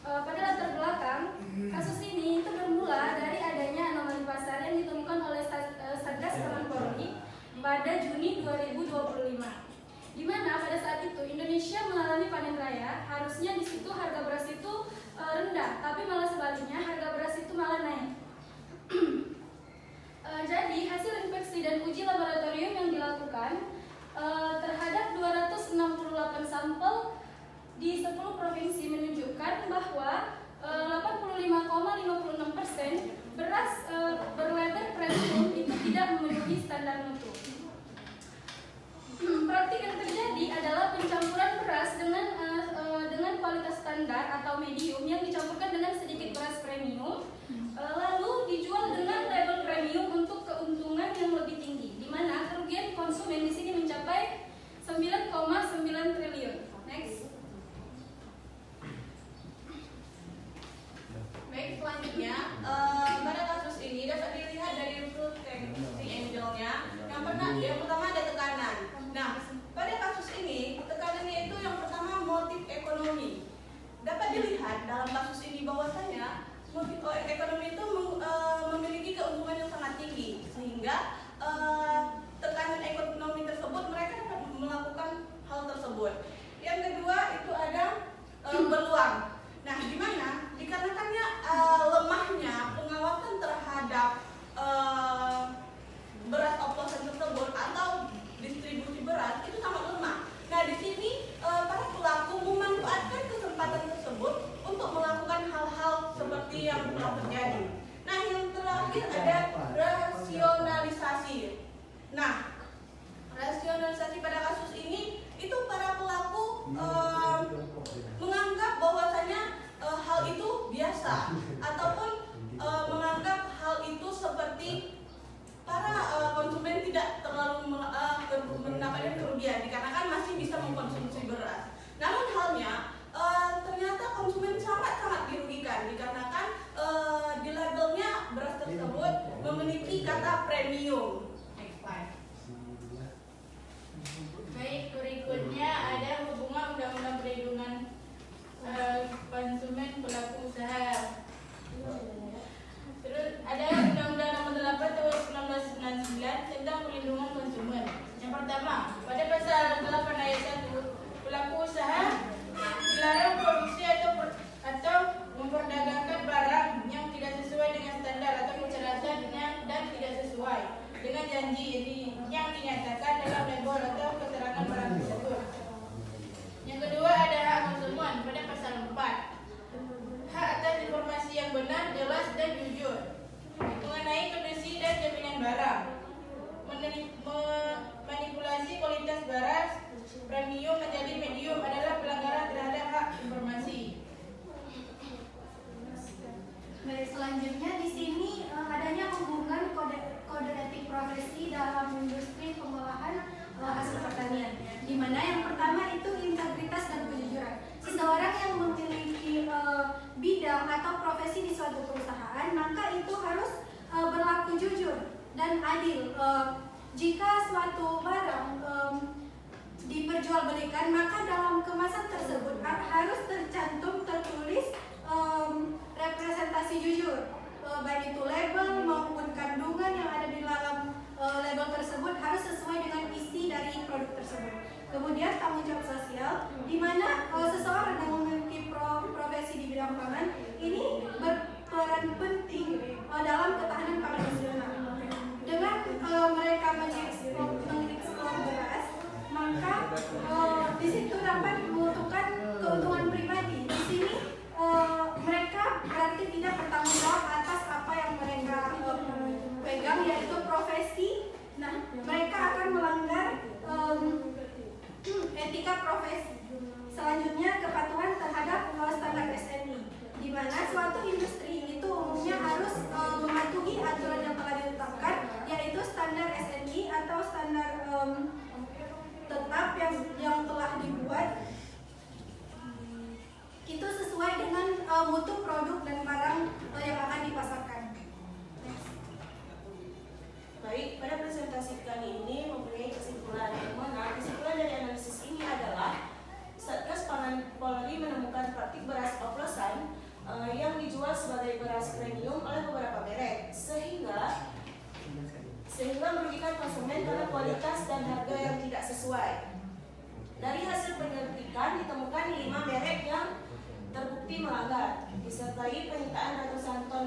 Pada latar belakang kasus ini itu bermula dari adanya anomali pasar yang ditemukan oleh Satgas Pangan Polri pada Juni 2025, di mana pada saat itu Indonesia mengalami panen raya. Harusnya di situ harga beras itu rendah, tapi malah sebaliknya harga beras itu malah naik. Jadi hasil inspeksi dan uji laboratorium yang dilakukan terhadap 268 sampel di 10 provinsi menunjukkan bahwa 85,56% beras berlabel premium itu tidak memenuhi standar mutu. Praktik yang terjadi adalah pencampuran beras dengan kualitas standar atau medium yang dicampurkan dengan sedikit beras premium, lalu dijual dengan label premium untuk keuntungan yang lebih tinggi, di mana kerugian konsumen di sini mencapai 9,9 triliun. Next. Baik, selanjutnya pada kasus ini dapat dilihat dari fruit angle-nya. Yang pertama ada tekanan. Nah, pada kasus ini tekanannya itu yang pertama motif ekonomi. Dapat dilihat dalam kasus ini bahwasanya motif ekonomi itu memiliki keuntungan yang sangat tinggi, sehingga tekanan ekonomi tersebut mereka dapat melakukan hal tersebut. Yang kedua itu ada peluang. Nah, di mana dikarenakannya lemahnya pengawasan terhadap beras oplosan tersebut atau distribusi beras itu sangat lemah. Nah, di sini para pelaku memanfaatkan kesempatan tersebut untuk melakukan hal-hal seperti yang telah terjadi. Nah, yang terakhir ada rasionalisasi. Nah, rasionalisasi pada kasus ini itu para pelaku menganggap bahwasanya hal itu biasa ataupun menganggap hal itu seperti para konsumen tidak terlalu mendapatkan kerugian dikarenakan masih bisa mengkonsumsi beras. Namun halnya ternyata konsumen sangat-sangat dirugikan dikarenakan di labelnya beras tersebut memiliki kata premium. Next slide. Baik, berikutnya ada hubungan undang-undang perlindungan konsumen pelaku usaha. Terus ada Undang-Undang Nomor 8 Tahun 1999 tentang perlindungan konsumen. Yang pertama, pada pasal 8 ayat 1, pelaku usaha dilarang produksi atau memperdagangkan barang yang tidak sesuai dengan standar atau persyaratannya dan tidak sesuai dengan janji yang dinyatakan dalam label atau keterangan barang tersebut. Yang kedua ada hak konsumen pada pasal 4. Hak atas informasi yang benar, jelas dan jujur mengenai kondisi dan jaminan barang. Manipulasi kualitas beras premium menjadi medium adalah pelanggaran terhadap hak informasi. Baik, selanjutnya di sini adanya hubungan kode etik profesi dalam industri pengolahan hasil pertanian, di mana yang pertama itu integritas dan kejujuran. Seseorang yang memiliki bidang atau profesi di suatu perusahaan, maka itu harus berlaku jujur dan adil. Jika suatu barang diperjualbelikan, maka dalam kemasan tersebut harus tertulis representasi jujur, baik itu label maupun kandungan yang ada di dalam label tersebut harus sesuai dengan isi dari produk tersebut. Kemudian tanggung jawab sosial, di mana seseorang yang memiliki profesi di bidang pangan ini berperan penting dalam ketahanan pangan nasional. Dengan mereka mengekspor beras, maka di situ dapat membutuhkan keuntungan pribadi. Di sini mereka berarti tidak beras premium oleh beberapa merek sehingga merugikan konsumen karena kualitas dan harga yang tidak sesuai. Dari hasil penyelidikan ditemukan 5 merek yang terbukti melanggar, disertai penyitaan ratusan ton